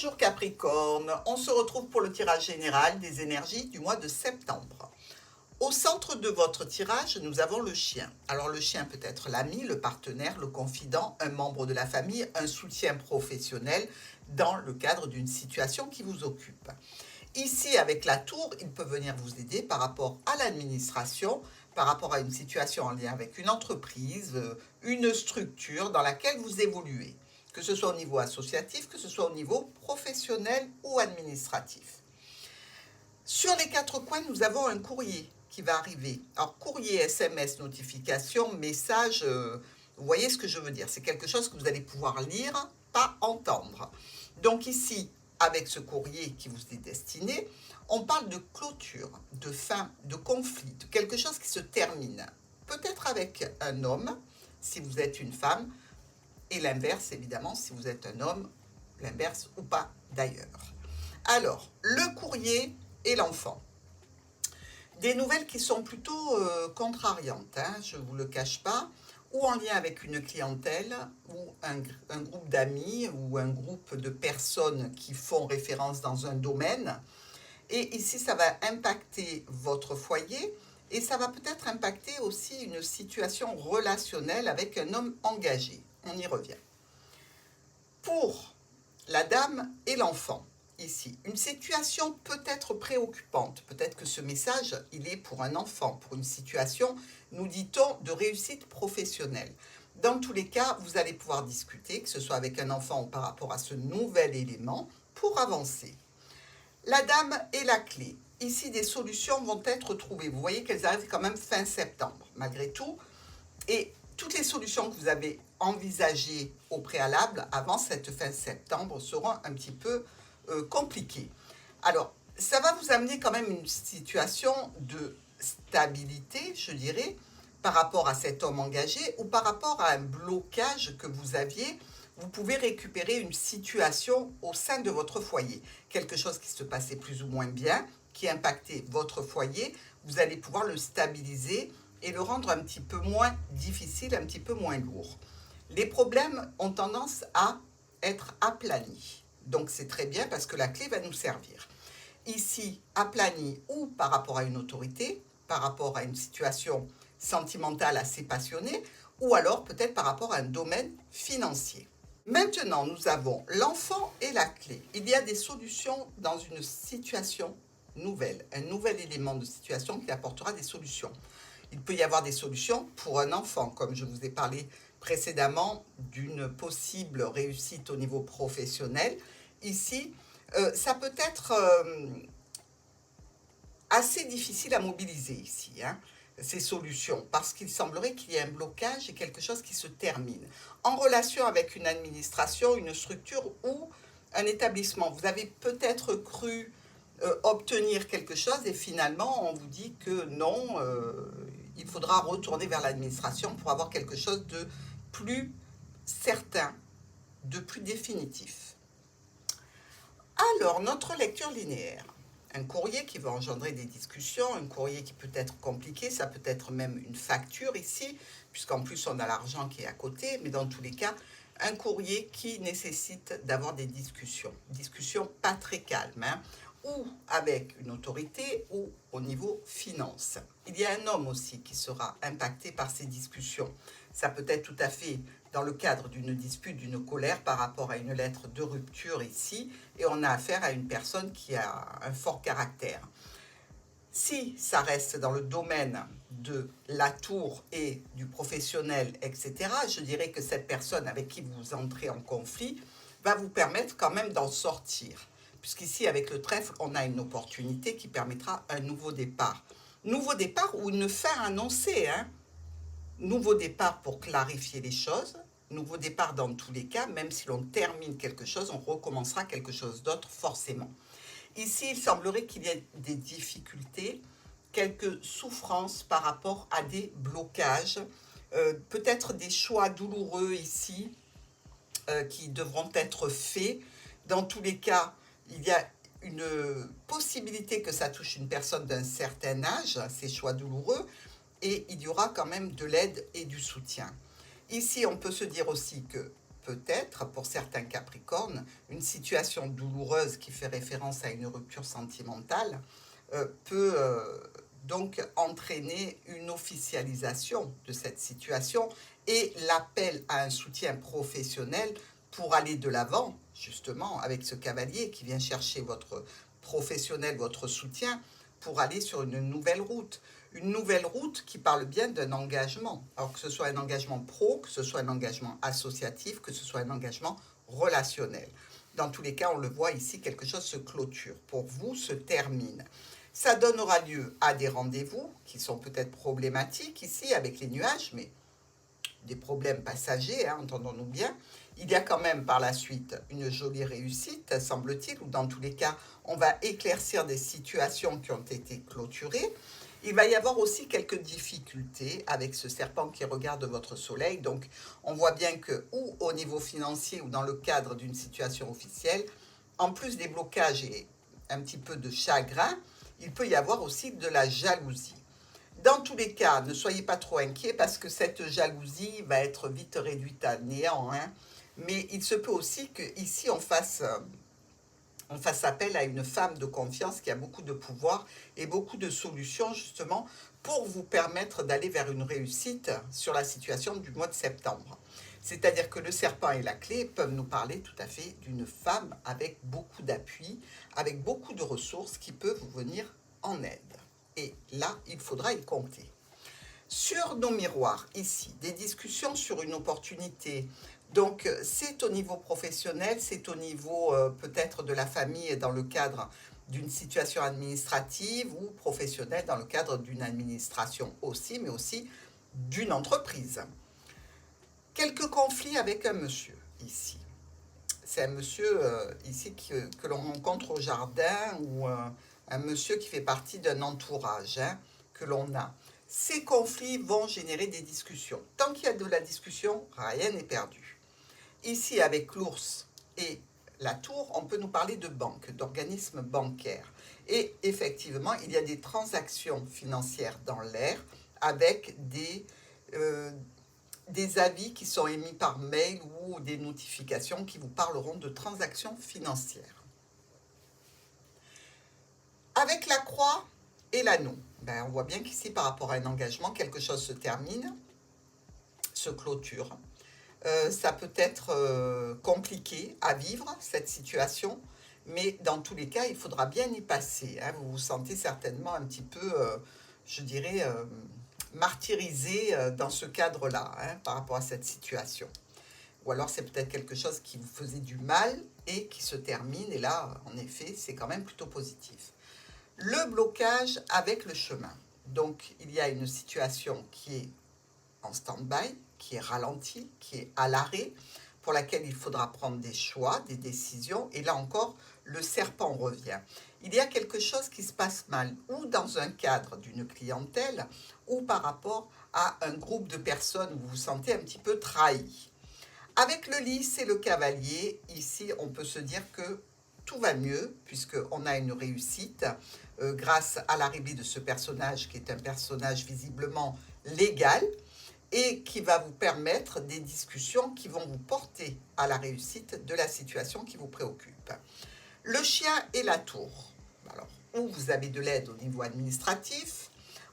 Bonjour Capricorne, on se retrouve pour le tirage général des énergies du mois de septembre. Au centre de votre tirage, nous avons le chien. Alors le chien peut être l'ami, le partenaire, le confident, un membre de la famille, un soutien professionnel dans le cadre d'une situation qui vous occupe. Ici, avec la tour, il peut venir vous aider par rapport à l'administration, par rapport à une situation en lien avec une entreprise, une structure dans laquelle vous évoluez, que ce soit au niveau associatif, que ce soit au niveau professionnel ou administratif. Sur les quatre coins, nous avons un courrier qui va arriver. Alors, courrier, SMS, notification, message, vous voyez ce que je veux dire. C'est quelque chose que vous allez pouvoir lire, pas entendre. Donc ici, avec ce courrier qui vous est destiné, on parle de clôture, de fin, de conflit, de quelque chose qui se termine. Peut-être avec un homme, si vous êtes une femme, et l'inverse, évidemment, si vous êtes un homme, l'inverse ou pas d'ailleurs. Alors, le courrier et l'enfant. Des nouvelles qui sont plutôt contrariantes, hein, je ne vous le cache pas, ou en lien avec une clientèle, ou un groupe d'amis, ou un groupe de personnes qui font référence dans un domaine. Et ici, ça va impacter votre foyer, et ça va peut-être impacter aussi une situation relationnelle avec un homme engagé. On y revient. Pour la dame et l'enfant, ici, une situation peut-être préoccupante. Peut-être que ce message, il est pour un enfant, pour une situation, nous dit-on, de réussite professionnelle. Dans tous les cas, vous allez pouvoir discuter, que ce soit avec un enfant ou par rapport à ce nouvel élément, pour avancer. La dame et la clé. Ici, des solutions vont être trouvées. Vous voyez qu'elles arrivent quand même fin septembre, malgré tout. Et toutes les solutions que vous avez envisagées au préalable, avant cette fin septembre, seront un petit peu compliquées. Alors, ça va vous amener quand même une situation de stabilité, je dirais, par rapport à cet homme engagé ou par rapport à un blocage que vous aviez. Vous pouvez récupérer une situation au sein de votre foyer, quelque chose qui se passait plus ou moins bien, qui impactait votre foyer, vous allez pouvoir le stabiliser et le rendre un petit peu moins difficile, un petit peu moins lourd. Les problèmes ont tendance à être aplanis, donc c'est très bien parce que la clé va nous servir. Ici, aplani ou par rapport à une autorité, par rapport à une situation sentimentale assez passionnée, ou alors peut-être par rapport à un domaine financier. Maintenant, nous avons l'enfant et la clé. Il y a des solutions dans une situation nouvelle, un nouvel élément de situation qui apportera des solutions. Il peut y avoir des solutions pour un enfant, comme je vous ai parlé précédemment d'une possible réussite au niveau professionnel. Ici, ça peut être assez difficile à mobiliser ici, hein, ces solutions, parce qu'il semblerait qu'il y ait un blocage et quelque chose qui se termine. En relation avec une administration, une structure ou un établissement, vous avez peut-être cru obtenir quelque chose et finalement on vous dit que non, il faudra retourner vers l'administration pour avoir quelque chose de plus certain, de plus définitif. Alors, notre lecture linéaire. Un courrier qui va engendrer des discussions, un courrier qui peut être compliqué, ça peut être même une facture ici, puisqu'en plus on a l'argent qui est à côté, mais dans tous les cas, un courrier qui nécessite d'avoir des discussions. Discussions pas très calmes, hein, ou avec une autorité ou au niveau finance. Il y a un homme aussi qui sera impacté par ces discussions. Ça peut être tout à fait dans le cadre d'une dispute, d'une colère par rapport à une lettre de rupture ici, et on a affaire à une personne qui a un fort caractère. Si ça reste dans le domaine de la tour et du professionnel, etc., je dirais que cette personne avec qui vous entrez en conflit va vous permettre quand même d'en sortir. Puisqu'ici, avec le trèfle, on a une opportunité qui permettra un nouveau départ. Nouveau départ ou une fin annoncée, hein. Nouveau départ pour clarifier les choses, nouveau départ dans tous les cas, même si l'on termine quelque chose, on recommencera quelque chose d'autre forcément. Ici, il semblerait qu'il y ait des difficultés, quelques souffrances par rapport à des blocages, peut-être des choix douloureux ici qui devront être faits. Dans tous les cas, il y a une possibilité que ça touche une personne d'un certain âge, ces choix douloureux, et il y aura quand même de l'aide et du soutien. Ici, on peut se dire aussi que peut-être, pour certains Capricornes, une situation douloureuse qui fait référence à une rupture sentimentale peut donc entraîner une officialisation de cette situation et l'appel à un soutien professionnel pour aller de l'avant, justement, avec ce cavalier qui vient chercher votre professionnel, votre soutien, pour aller sur une nouvelle route. Une nouvelle route qui parle bien d'un engagement. Alors que ce soit un engagement pro, que ce soit un engagement associatif, que ce soit un engagement relationnel. Dans tous les cas, on le voit ici, quelque chose se clôture. Pour vous, se termine. Ça donnera lieu à des rendez-vous qui sont peut-être problématiques ici avec les nuages, mais des problèmes passagers, hein, entendons-nous bien. Il y a quand même par la suite une jolie réussite, semble-t-il, ou dans tous les cas, on va éclaircir des situations qui ont été clôturées. Il va y avoir aussi quelques difficultés avec ce serpent qui regarde votre soleil. Donc, on voit bien que, ou au niveau financier, ou dans le cadre d'une situation officielle, en plus des blocages et un petit peu de chagrin, il peut y avoir aussi de la jalousie. Dans tous les cas, ne soyez pas trop inquiets parce que cette jalousie va être vite réduite à néant, hein. Mais il se peut aussi qu'ici, on fasse appel à une femme de confiance qui a beaucoup de pouvoir et beaucoup de solutions justement pour vous permettre d'aller vers une réussite sur la situation du mois de septembre. C'est-à-dire que le serpent et la clé peuvent nous parler tout à fait d'une femme avec beaucoup d'appui, avec beaucoup de ressources qui peuvent vous venir en aide. Et là, il faudra y compter. Sur nos miroirs, ici, des discussions sur une opportunité. Donc, c'est au niveau professionnel, c'est au niveau peut-être de la famille dans le cadre d'une situation administrative ou professionnelle dans le cadre d'une administration aussi, mais aussi d'une entreprise. Quelques conflits avec un monsieur ici. C'est un monsieur ici que l'on rencontre au jardin ou un monsieur qui fait partie d'un entourage hein, que l'on a. Ces conflits vont générer des discussions. Tant qu'il y a de la discussion, rien n'est perdu. Ici, avec l'ours et la tour, on peut nous parler de banque, d'organismes bancaires. Et effectivement, il y a des transactions financières dans l'air avec des avis qui sont émis par mail ou des notifications qui vous parleront de transactions financières. Avec la croix et l'anneau, on voit bien qu'ici, par rapport à un engagement, quelque chose se termine, se clôture. Ça peut être compliqué à vivre, cette situation, mais dans tous les cas, il faudra bien y passer. Hein. Vous vous sentez certainement un petit peu, je dirais, martyrisé dans ce cadre-là, hein, par rapport à cette situation. Ou alors c'est peut-être quelque chose qui vous faisait du mal et qui se termine, et là, en effet, c'est quand même plutôt positif. Le blocage avec le chemin. Donc, il y a une situation qui est en stand-by, qui est ralentie, qui est à l'arrêt, pour laquelle il faudra prendre des choix, des décisions. Et là encore, le serpent revient. Il y a quelque chose qui se passe mal, ou dans un cadre d'une clientèle, ou par rapport à un groupe de personnes où vous vous sentez un petit peu trahi. Avec le lys et le cavalier, ici, on peut se dire que tout va mieux, puisqu'on a une réussite grâce à l'arrivée de ce personnage, qui est un personnage visiblement légal, et qui va vous permettre des discussions qui vont vous porter à la réussite de la situation qui vous préoccupe. Le chien et la tour. Alors, ou vous avez de l'aide au niveau administratif,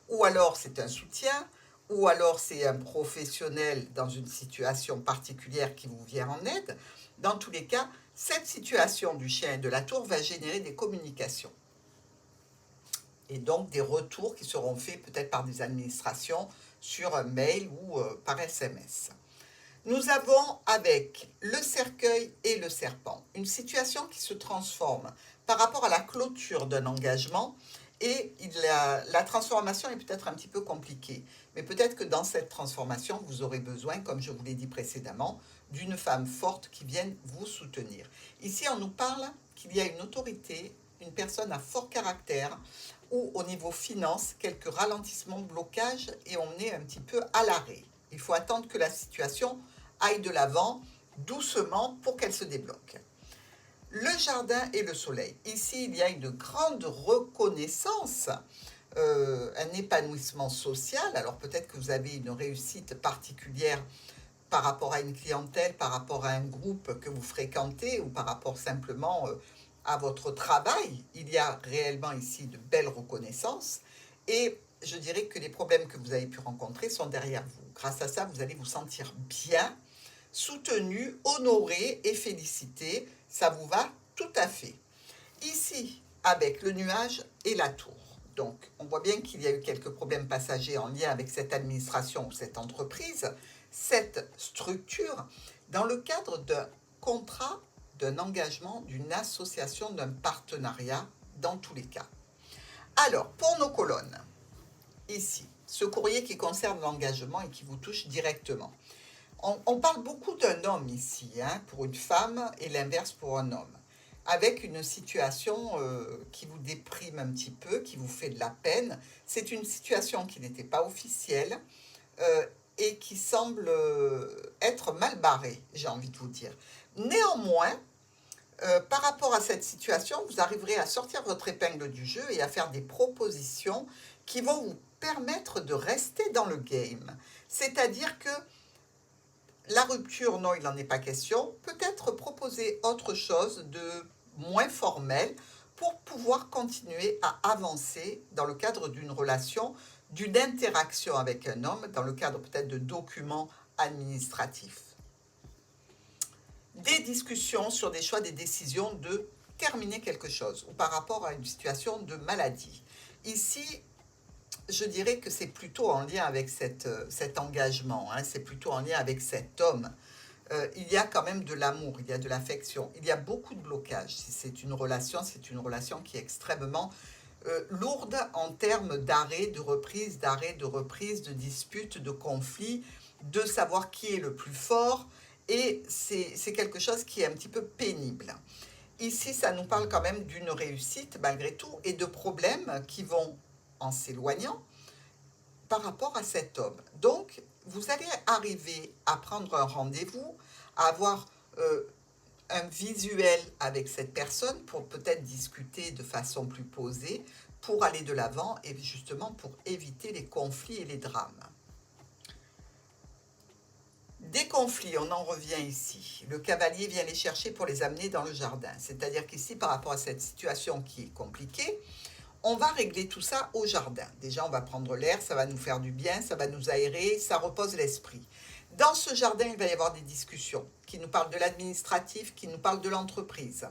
ou alors c'est un soutien, ou alors c'est un professionnel dans une situation particulière qui vous vient en aide. Dans tous les cas, cette situation du chien et de la tour va générer des communications. Et donc des retours qui seront faits peut-être par des administrations sur un mail ou par SMS. Nous avons avec le cercueil et le serpent une situation qui se transforme par rapport à la clôture d'un engagement et la transformation est peut-être un petit peu compliquée. Mais peut-être que dans cette transformation, vous aurez besoin, comme je vous l'ai dit précédemment, d'une femme forte qui vienne vous soutenir. Ici, on nous parle qu'il y a une autorité, une personne à fort caractère, ou au niveau finance, quelques ralentissements, blocages, et on est un petit peu à l'arrêt. Il faut attendre que la situation aille de l'avant doucement pour qu'elle se débloque. Le jardin et le soleil. Ici, il y a une grande reconnaissance, un épanouissement social. Alors peut-être que vous avez une réussite particulière par rapport à une clientèle, par rapport à un groupe que vous fréquentez ou par rapport simplement à votre travail. Il y a réellement ici de belles reconnaissances et je dirais que les problèmes que vous avez pu rencontrer sont derrière vous. Grâce à ça, vous allez vous sentir bien, soutenu, honoré et félicité. Ça vous va tout à fait. Ici, avec le nuage et la tour. Donc, on voit bien qu'il y a eu quelques problèmes passagers en lien avec cette administration ou cette entreprise, cette structure, dans le cadre d'un contrat, d'un engagement, d'une association, d'un partenariat, dans tous les cas. Alors, pour nos colonnes, ici, ce courrier qui concerne l'engagement et qui vous touche directement. On parle beaucoup d'un homme ici, hein, pour une femme, et l'inverse pour un homme, avec une situation qui vous déprime un petit peu, qui vous fait de la peine. C'est une situation qui n'était pas officielle et qui semble être mal barrée, j'ai envie de vous dire. Néanmoins, par rapport à cette situation, vous arriverez à sortir votre épingle du jeu et à faire des propositions qui vont vous permettre de rester dans le game. C'est-à-dire que la rupture, non, il n'en est pas question. Peut-être proposer autre chose de moins formel pour pouvoir continuer à avancer dans le cadre d'une relation, d'une interaction avec un homme, dans le cadre peut-être de documents administratifs. Des discussions sur des choix, des décisions de terminer quelque chose ou par rapport à une situation de maladie. Ici, je dirais que c'est plutôt en lien avec cet engagement, hein, c'est plutôt en lien avec cet homme. Il y a quand même de l'amour, il y a de l'affection, il y a beaucoup de blocages. Si c'est une relation qui est extrêmement lourde en termes d'arrêt, de reprise, de dispute, de conflit, de savoir qui est le plus fort, et c'est quelque chose qui est un petit peu pénible. Ici, ça nous parle quand même d'une réussite malgré tout et de problèmes qui vont en s'éloignant par rapport à cet homme. Donc, vous allez arriver à prendre un rendez-vous, à avoir un visuel avec cette personne pour peut-être discuter de façon plus posée, pour aller de l'avant et justement pour éviter les conflits et les drames. Des conflits, on en revient ici. Le cavalier vient les chercher pour les amener dans le jardin. C'est-à-dire qu'ici, par rapport à cette situation qui est compliquée, on va régler tout ça au jardin. Déjà, on va prendre l'air, ça va nous faire du bien, ça va nous aérer, ça repose l'esprit. Dans ce jardin, il va y avoir des discussions qui nous parlent de l'administratif, qui nous parlent de l'entreprise.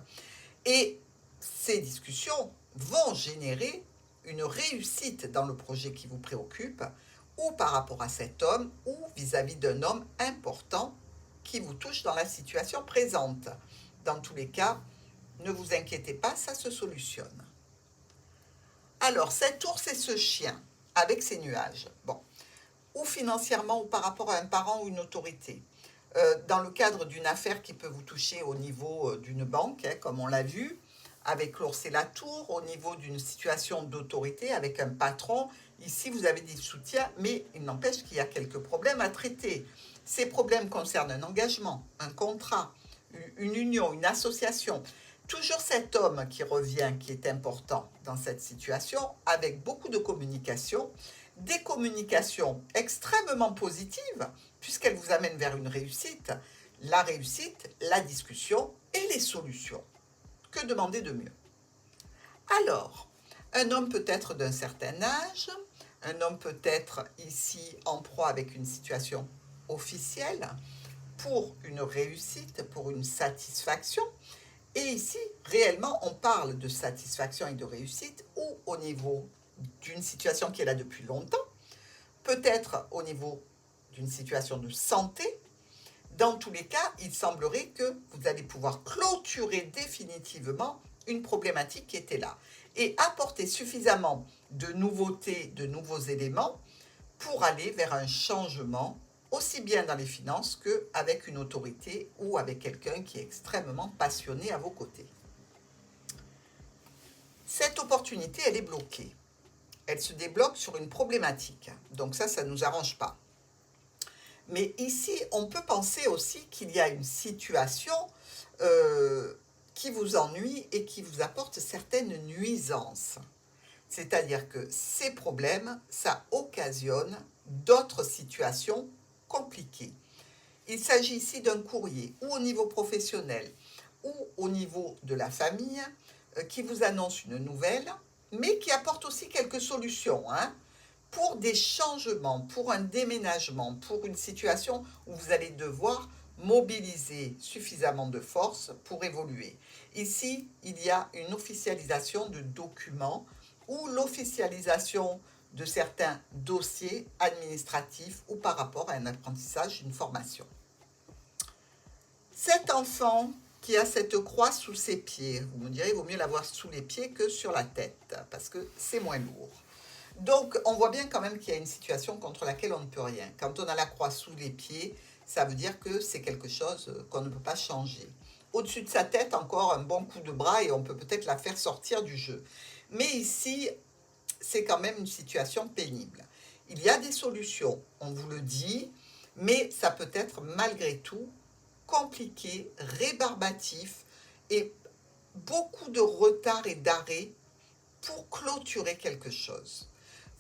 Et ces discussions vont générer une réussite dans le projet qui vous préoccupe, ou par rapport à cet homme, ou vis-à-vis d'un homme important qui vous touche dans la situation présente. Dans tous les cas, ne vous inquiétez pas, ça se solutionne. Alors, cet ours et ce chien, avec ces nuages, bon, ou financièrement, ou par rapport à un parent ou une autorité, dans le cadre d'une affaire qui peut vous toucher au niveau d'une banque, hein, comme on l'a vu, avec l'ours et la tour, au niveau d'une situation d'autorité, avec un patron. Ici, vous avez des soutiens, mais il n'empêche qu'il y a quelques problèmes à traiter. Ces problèmes concernent un engagement, un contrat, une union, une association. Toujours cet homme qui revient, qui est important dans cette situation, avec beaucoup de communication, des communications extrêmement positives, puisqu'elles vous amènent vers une réussite, la discussion et les solutions. Que demander de mieux? Alors, un homme peut être d'un certain âge, un homme peut être ici en proie avec une situation officielle, pour une réussite, pour une satisfaction. Et ici, réellement, on parle de satisfaction et de réussite ou au niveau d'une situation qui est là depuis longtemps, peut-être au niveau d'une situation de santé. Dans tous les cas, il semblerait que vous allez pouvoir clôturer définitivement une problématique qui était là et apporter suffisamment de nouveautés, de nouveaux éléments pour aller vers un changement aussi bien dans les finances qu'avec une autorité ou avec quelqu'un qui est extrêmement passionné à vos côtés. Cette opportunité, elle est bloquée. Elle se débloque sur une problématique. Donc ça ne nous arrange pas. Mais ici, on peut penser aussi qu'il y a une situation qui vous ennuie et qui vous apporte certaines nuisances. C'est-à-dire que ces problèmes, ça occasionne d'autres situations compliquées. Il s'agit ici d'un courrier, ou au niveau professionnel, ou au niveau de la famille, qui vous annonce une nouvelle, mais qui apporte aussi quelques solutions, hein, pour des changements, pour un déménagement, pour une situation où vous allez devoir mobiliser suffisamment de force pour évoluer. Ici, il y a une officialisation de documents ou l'officialisation de certains dossiers administratifs ou par rapport à un apprentissage, une formation. Cet enfant qui a cette croix sous ses pieds, vous me direz, il vaut mieux l'avoir sous les pieds que sur la tête, parce que c'est moins lourd. Donc, on voit bien quand même qu'il y a une situation contre laquelle on ne peut rien. Quand on a la croix sous les pieds, ça veut dire que c'est quelque chose qu'on ne peut pas changer. Au-dessus de sa tête, encore un bon coup de bras et on peut peut-être la faire sortir du jeu. Mais ici, c'est quand même une situation pénible. Il y a des solutions, on vous le dit, mais ça peut être malgré tout compliqué, rébarbatif et beaucoup de retard et d'arrêt pour clôturer quelque chose.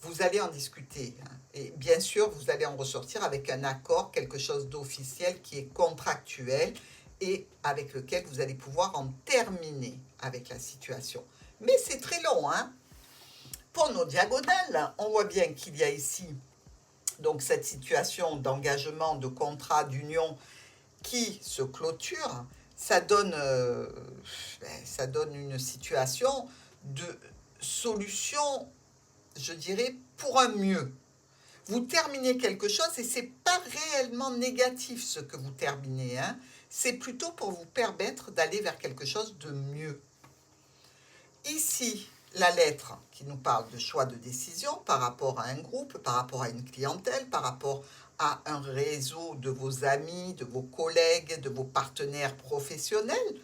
Vous allez en discuter, hein, et bien sûr, vous allez en ressortir avec un accord, quelque chose d'officiel qui est contractuel et avec lequel vous allez pouvoir en terminer avec la situation. Mais c'est très long, hein. Pour nos diagonales, on voit bien qu'il y a ici donc cette situation d'engagement, de contrat, d'union qui se clôture. Ça donne une situation de solution, je dirais, pour un mieux. Vous terminez quelque chose et ce n'est pas réellement négatif ce que vous terminez, hein. C'est plutôt pour vous permettre d'aller vers quelque chose de mieux. Ici, la lettre qui nous parle de choix de décision par rapport à un groupe, par rapport à une clientèle, par rapport à un réseau de vos amis, de vos collègues, de vos partenaires professionnels.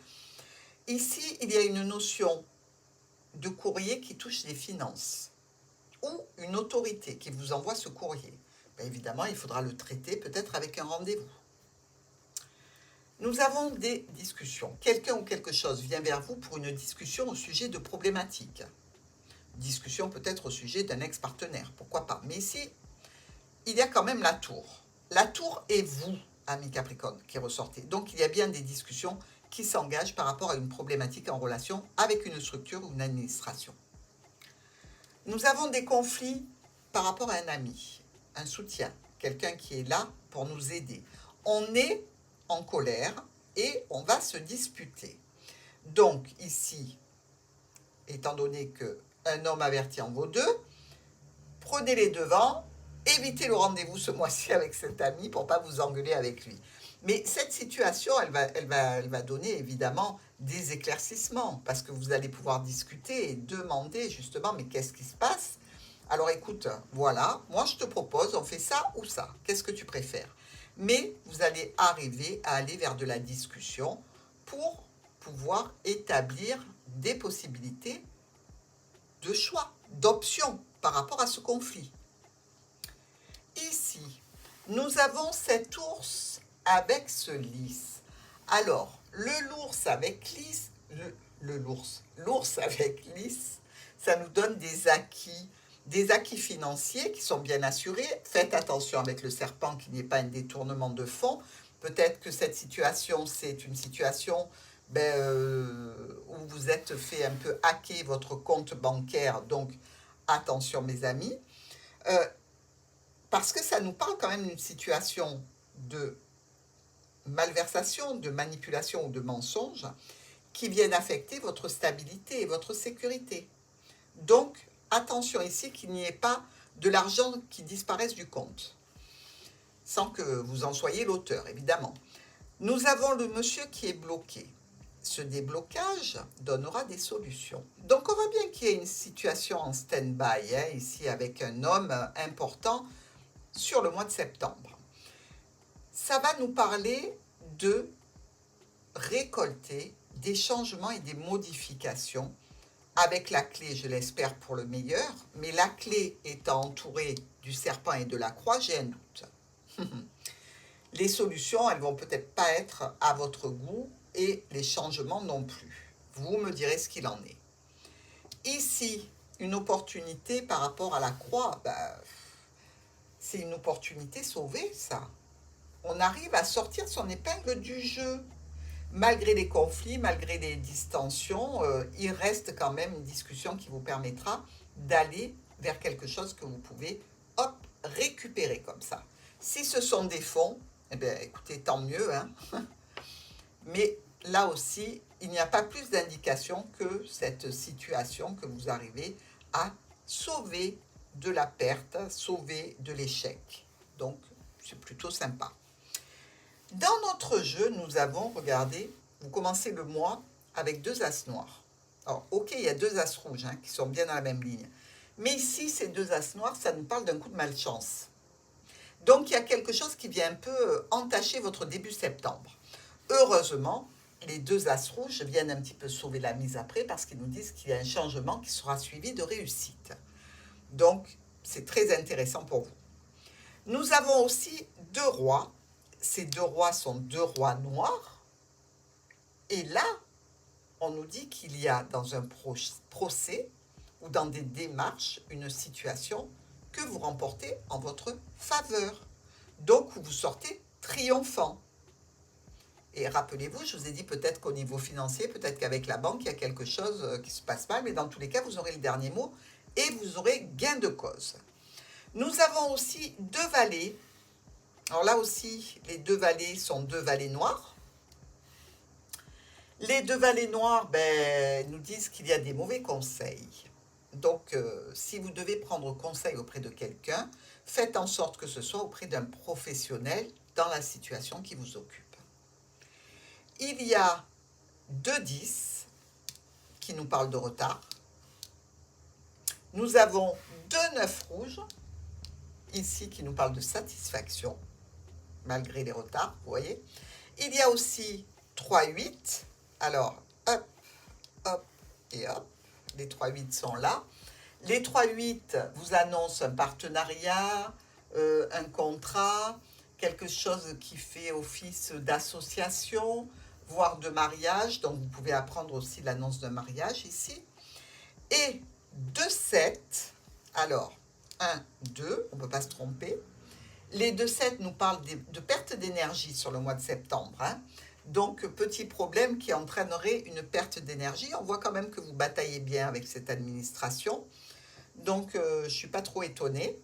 Ici, il y a une notion de courrier qui touche les finances ou une autorité qui vous envoie ce courrier. Bien évidemment, il faudra le traiter peut-être avec un rendez-vous. Nous avons des discussions. Quelqu'un ou quelque chose vient vers vous pour une discussion au sujet de problématiques. Discussion peut-être au sujet d'un ex-partenaire, pourquoi pas. Mais ici, il y a quand même la tour. La tour est vous, ami Capricorne, qui ressortez. Donc, il y a bien des discussions qui s'engagent par rapport à une problématique en relation avec une structure ou une administration. Nous avons des conflits par rapport à un ami, un soutien, quelqu'un qui est là pour nous aider. On est en colère et on va se disputer. Donc ici, étant donné qu'un homme averti en vaut deux, prenez les devants, évitez le rendez-vous ce mois-ci avec cet ami pour ne pas vous engueuler avec lui. Mais cette situation, elle va donner évidemment des éclaircissements parce que vous allez pouvoir discuter et demander justement, mais qu'est-ce qui se passe? Alors écoute, voilà, moi je te propose, on fait ça ou ça. Qu'est-ce que tu préfères? Mais vous allez arriver à aller vers de la discussion pour pouvoir établir des possibilités de choix, d'options par rapport à ce conflit. Ici, nous avons cet ours avec ce lys. Alors, l'ours avec lys, l'ours avec lys, ça nous donne des acquis financiers qui sont bien assurés. Faites attention avec le serpent qu'il n'y ait pas un détournement de fonds. Peut-être que cette situation, c'est une situation où vous êtes fait un peu hacker votre compte bancaire. Donc, attention mes amis. Parce que ça nous parle quand même d'une situation de malversation, de manipulation ou de mensonge qui viennent affecter votre stabilité et votre sécurité. Donc, attention ici qu'il n'y ait pas de l'argent qui disparaisse du compte, sans que vous en soyez l'auteur, évidemment. Nous avons le monsieur qui est bloqué. Ce déblocage donnera des solutions. Donc, on voit bien qu'il y a une situation en stand-by, hein, ici, avec un homme important sur le mois de septembre. Ça va nous parler de récolter des changements et des modifications avec la clé, je l'espère, pour le meilleur, mais la clé étant entourée du serpent et de la croix, j'ai un doute. Les solutions, elles vont peut-être pas être à votre goût et les changements non plus. Vous me direz ce qu'il en est. Ici, une opportunité par rapport à la croix, c'est une opportunité sauvée, ça. on arrive à sortir son épingle du jeu. Malgré les conflits, malgré les distensions, il reste quand même une discussion qui vous permettra d'aller vers quelque chose que vous pouvez, hop, récupérer comme ça. Si ce sont des fonds, eh bien, écoutez, tant mieux, hein. Mais là aussi, il n'y a pas plus d'indication que cette situation que vous arrivez à sauver de la perte, sauver de l'échec. Donc, c'est plutôt sympa. Dans notre jeu, nous avons, regardez, vous commencez le mois avec 2 as noirs. Alors, ok, il y a 2 as rouges hein, qui sont bien dans la même ligne. Mais ici, ces 2 as noirs, ça nous parle d'un coup de malchance. Donc, il y a quelque chose qui vient un peu entacher votre début septembre. Heureusement, les 2 as rouges viennent un petit peu sauver la mise après parce qu'ils nous disent qu'il y a un changement qui sera suivi de réussite. Donc, c'est très intéressant pour vous. Nous avons aussi 2 rois. Ces 2 rois sont 2 rois noirs. Et là, on nous dit qu'il y a dans un procès ou dans des démarches une situation que vous remportez en votre faveur. Donc, vous sortez triomphant. Et rappelez-vous, je vous ai dit peut-être qu'au niveau financier, peut-être qu'avec la banque, il y a quelque chose qui se passe mal, mais dans tous les cas, vous aurez le dernier mot et vous aurez gain de cause. Nous avons aussi 2 valets. Alors là aussi, les 2 valets sont 2 valets noirs. Les 2 valets noirs nous disent qu'il y a des mauvais conseils. Donc, si vous devez prendre conseil auprès de quelqu'un, faites en sorte que ce soit auprès d'un professionnel dans la situation qui vous occupe. Il y a 2 10 qui nous parlent de retard. Nous avons 2 9 rouges, ici qui nous parlent de satisfaction, malgré les retards, vous voyez. Il y a aussi 3 8. Alors, hop, hop et hop. Les 3 8 sont là. Les 3 8 vous annoncent un partenariat, un contrat, quelque chose qui fait office d'association, voire de mariage. Donc, vous pouvez apprendre aussi l'annonce d'un mariage ici. Et 2 7. Alors, 1, 2, on ne peut pas se tromper. Les 2 7 nous parlent de perte d'énergie sur le mois de septembre. Hein. Donc, petit problème qui entraînerait une perte d'énergie. On voit quand même que vous bataillez bien avec cette administration. Donc, je ne suis pas trop étonnée.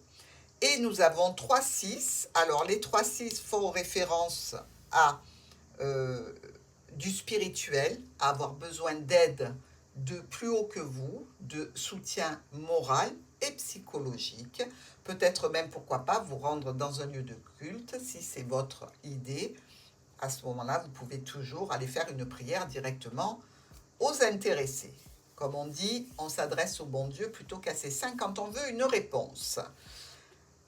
Et nous avons 3 6. Alors, les 3 6 font référence à du spirituel, à avoir besoin d'aide de plus haut que vous, de soutien moral et psychologique. Peut-être même, pourquoi pas, vous rendre dans un lieu de culte, si c'est votre idée. À ce moment-là, vous pouvez toujours aller faire une prière directement aux intéressés. Comme on dit, on s'adresse au bon Dieu plutôt qu'à ses saints quand on veut une réponse.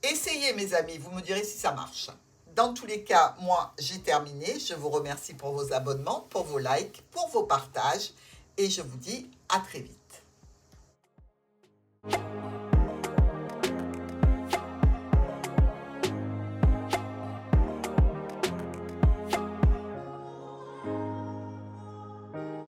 Essayez, mes amis, vous me direz si ça marche. Dans tous les cas, moi, j'ai terminé. Je vous remercie pour vos abonnements, pour vos likes, pour vos partages. Et je vous dis à très vite.